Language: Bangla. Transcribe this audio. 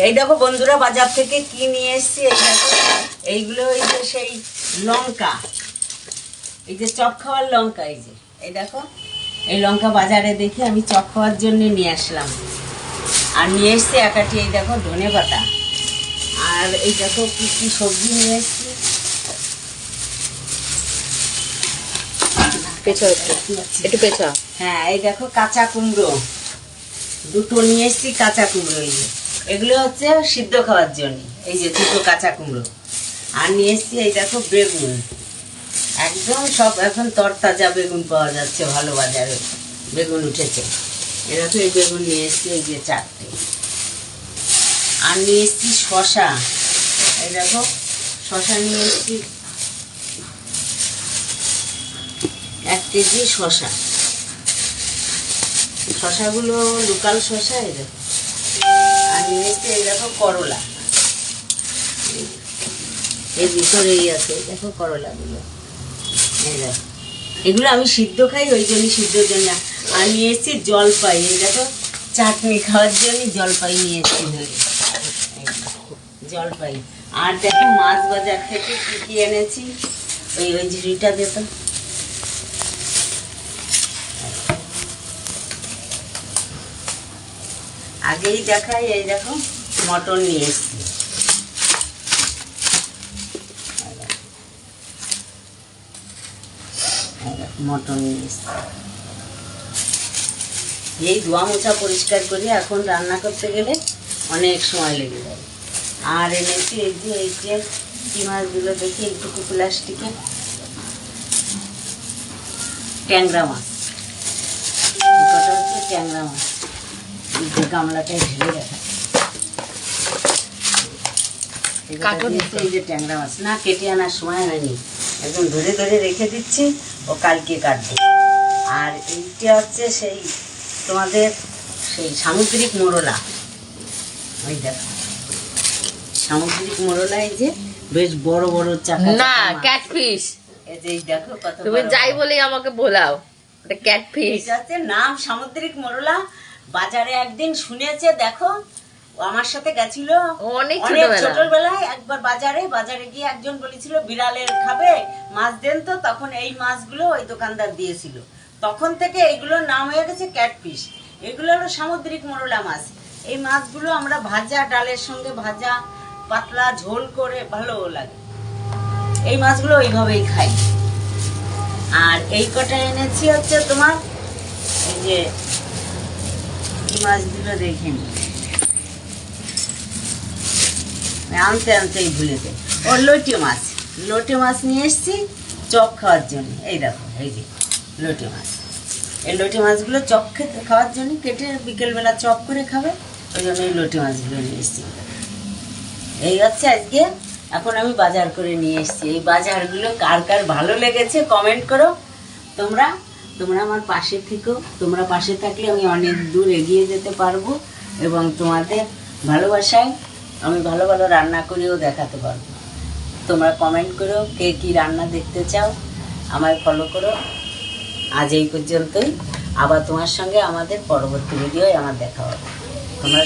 এই দেখো বন্ধুরা, বাজার থেকে কি নিয়ে এসেছি। এই দেখো, এইগুলো এই যে সেই লঙ্কা, এই যে চপ খাওয়ার লঙ্কা। এই দেখো, এই লঙ্কা বাজারে দেখে আমি চপ খাওয়ার জন্য নিয়ে আসলাম। আর নিয়ে এসছি একাটি এই দেখো ধনে পাতা। আর এই দেখো কি কি সবজি নিয়ে এসছি। একটু পেঁচা। হ্যাঁ, এই দেখো কাঁচা কুমড়ো দুটো নিয়ে এসছি। কাঁচা কুমড়ো এগুলো হচ্ছে সিদ্ধ খাওয়ার জন্য। এই যে দুটো কাঁচা কুমড়ো। আর নিয়ে এসছি এই দেখো বেগুন, একদম সব এখন তরতাজা বেগুন পাওয়া যাচ্ছে ভালো, বাজারে বেগুন উঠেছে। এরকম এই বেগুন নিয়ে এসছি এই যে 4টে। আর নিয়ে এসছি শশা। এই দেখো শশা নিয়ে এসছি 1 কেজি শশা। শশাগুলো লোকাল শশা। এই দেখো, আর নিয়ে এসছি এই দেখো করলা। এর ভিতরেই আছে দেখো করলাগুলো। এই দেখো, এগুলো আমি সিদ্ধ খাই, ওই জন্য সিদ্ধর জন্য। আর নিয়ে এসছি জলপাই। এই দেখো চাটনি খাওয়ার জন্য জলপাই নিয়ে এসছি ধরে, জলপাই। আর দেখো মাছ বাজার থেকে কি কি এনেছি। ওই ঝুড়িটা দিত। আগেই দেখাই, এই দেখো মটন নিয়ে এসছি। মটন নিয়ে এসছি। এই ধোয়া মোছা পরিষ্কার করি, এখন রান্না করতে গেলে অনেক সময় লেগে যায়। আর এনেছি এই যে কি মাছগুলো দেখি একটু প্লাস্টিকে, ট্যাংরা মাছ। কটা হচ্ছে ট্যাংরা মাছ। গামলাটায় ঢেলে রাখা। এই যে ট্যাংরা মাছ না কেটে আনার সময় হয়নি, একদম ধরে ধরে রেখে দিচ্ছি, ও কালকে কাটবো। আর এইটা হচ্ছে সেই তোমাদের সেই সামুদ্রিক মোরলা। ওই দেখো সামুদ্রিক মোরলা, এই যে বেশ বড় বড় চাকা। না, ক্যাটফিশ। এই যে দেখো কত, তুমি যাই বলেই আমাকে বলাও, এটা ক্যাটফিশ। এটা হচ্ছে নাম সামুদ্রিক মোরলা। বাজারে একদিন শুনেছে, দেখো আমার সাথে গেছিল অনেক ছোটবেলায় একবার বাজারে গিয়ে একজন বলেছিল বিড়ালের খাবে মাছ দেন তো, তখন এই মাছগুলো ওই দোকানদার দিয়েছিল। তখন থেকে এইগুলোর নাম হয়ে গেছে ক্যাটফিশ। এগুলো হলো সামুদ্রিক মোরলা মাছ। এই মাছগুলো আমরা ভাজা, ডালের সঙ্গে ভাজা, পাতলা ঝোল করে ভালো লাগে। এই মাছগুলো ওইভাবেই খাই। আর এই কটা এনেছি হচ্ছে তোমার এই যে কি মাছগুলো দেখিনি, আনতেই ভুলে যাই। ও লোটে মাছ নিয়ে এসছি চপ খাওয়ার জন্য। এই দেখো এই যে লোটে মাছ। এই লোটে মাছগুলো চপ খাওয়ার জন্য কেটে বিকেলবেলা চপ করে খাবে, ওই জন্য এই লোটে মাছগুলো নিয়ে এসছি। এই হচ্ছে আজকে এখন আমি বাজার করে নিয়ে এসছি। এই বাজারগুলো কার কার ভালো লেগেছে কমেন্ট করো। তোমরা আমার পাশে থেকো। তোমরা পাশে থাকলে আমি অনেক দূর এগিয়ে যেতে পারবো, এবং তোমাদের ভালোবাসায় আমি ভালো ভালো রান্না করেও দেখাতে পারবো। তোমরা কমেন্ট করো কে কী রান্না দেখতে চাও, আমায় ফলো করো। আজ এই পর্যন্তই। আবার তোমার সঙ্গে আমাদের পরবর্তী ভিডিওয় আমার দেখা হবে। তোমরা